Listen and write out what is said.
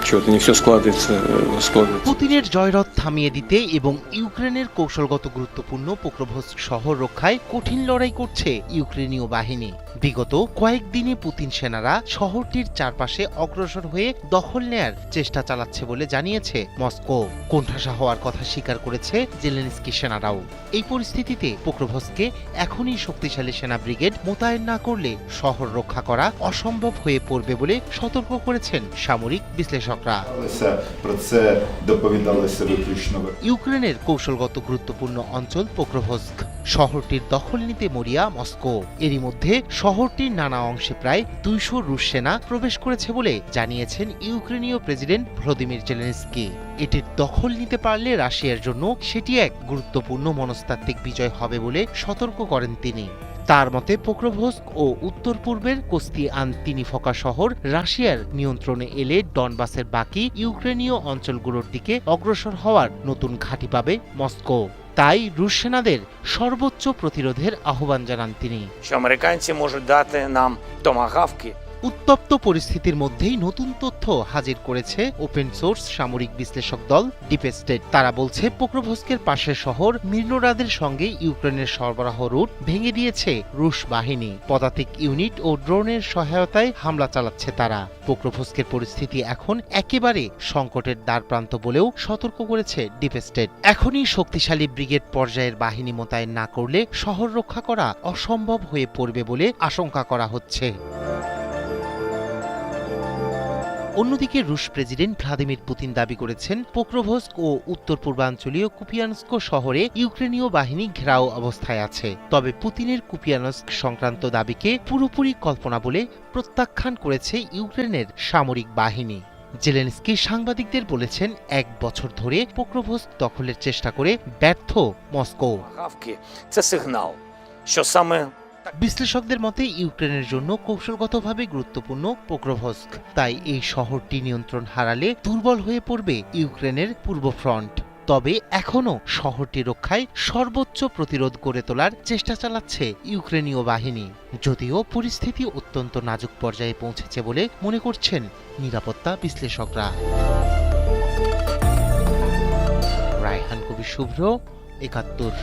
что-то не все складывается. পুতিনের জয়রথ থামিয়ে দিতে এবং ইউক্রেনের কৌশলগত গুরুত্বপূর্ণ পোক্রোভস্ক শহর রক্ষায় কঠিন লড়াই করছে ইউক্রেনীয় বাহিনী। বিগত কয়েকদিনে পুতিন সেনারা শহরটির চারপাশে অগ্রসর হয়ে দখল নেয়ার চেষ্টা চালাচ্ছে বলে জানিয়েছে মস্কো। কোণঠাসা হওয়ার কথা স্বীকার করেছে জেলেনস্কি সেনারাও। এই পরিস্থিতিতে পোক্রোভস্কে এখনই শক্তিশালী সেনা ব্রিগেড মোতায়েন না করলে শহর রক্ষা করা অসম্ভব হয়ে পড়বে বলে সতর্ক করেছেন সামরিক বিশ্লেষকরা। ইউক্রেনের কৌশলগত গুরুত্বপূর্ণ অঞ্চল পোক্রোভস্ক শহরটির দখল নিতে মরিয়া মস্কো। এরই মধ্যে শহরটির নানা অংশে প্রায় 200 রুশ সেনা প্রবেশ করেছে বলে জানিয়েছেন ইউক্রেনীয় প্রেসিডেন্ট ভলোদিমির জেলেনস্কি। এটির দখল নিতে পারলে রাশিয়ার জন্য সেটি এক গুরুত্বপূর্ণ মনস্তাত্ত্বিক বিজয় হবে বলে সতর্ক করেন তিনি। তার মতে পোক্রোভস্ক ও উত্তর পূর্বের কোস্তিয়ান্তিনিভকা শহর রাশিয়ার নিয়ন্ত্রণে এলে ডনবাসের বাকি ইউক্রেনীয় অঞ্চলগুলোর দিকে অগ্রসর হওয়ার নতুন ঘাঁটি পাবে মস্কো। তাই রুশ সেনাদের সর্বোচ্চ প্রতিরোধের আহ্বান জানান তিনি। Американці можуть дати нам томагавки. উত্তপ্ত পরিস্থিতির মধ্যেই নতুন তথ্য হাজির করেছে ওপেন সোর্স সামরিক বিশ্লেষক দল ডিপ স্টেট। তারা বলছে পোক্রোভস্কের পাশের শহর মির্নোরাদের সঙ্গে ইউক্রেনের সরবরাহ রুট ভেঙে দিয়েছে রুশ বাহিনী। পদাতিক ইউনিট ও ড্রোনের সহায়তায় হামলা চালাচ্ছে তারা। পোক্রোভস্কের পরিস্থিতি এখন একেবারে সংকটের দ্বারপ্রান্ত বলেও সতর্ক করেছে ডিপ স্টেট। এখনই শক্তিশালী ব্রিগেড পর্যায়ের বাহিনী মোতায়েন না করলে শহর রক্ষা করা অসম্ভব হয়ে পড়বে বলে আশঙ্কা করা হচ্ছে। অন্যদিকে রুশ প্রেসিডেন্ট ভ্লাদিমির পুতিন দাবি করেছেন পোক্রোভস্ক ও উত্তর পূর্বাঞ্চলীয় কুপিয়ানস্ক শহরে ইউক্রেনীয় বাহিনী ঘেরাও অবস্থায় আছে। তবে পুতিনের কুপিয়ানস্ক সংক্রান্ত দাবিকে পুরোপুরি কল্পনা বলে প্রত্যাখ্যান করেছে ইউক্রেনের সামরিক বাহিনী। জেলেনস্কি সাংবাদিকদের বলেছেন 1 বছর ধরে পোক্রোভস্ক দখলের চেষ্টা করে ব্যর্থ মস্কো। Томагавки – це сигнал, що саме বিশ্লেষকদের মতে ইউক্রেনের জন্য কৌশলগতভাবে গুরুত্বপূর্ণ পোক্রোভস্ক। তাই এই শহরটি নিয়ন্ত্রণ হারালে দুর্বল হয়ে পড়বে ইউক্রেনের পূর্ব ফ্রন্ট। তবে এখনও শহরটি রক্ষায় সর্বোচ্চ প্রতিরোধ গড়ে তোলার চেষ্টা চালাচ্ছে ইউক্রেনীয় বাহিনী। যদিও পরিস্থিতি অত্যন্ত নাজুক পর্যায়ে পৌঁছেছে বলে মনে করছেন নিরাপত্তা বিশ্লেষকরা। রায়হান কবির শুভ্র, ৭১।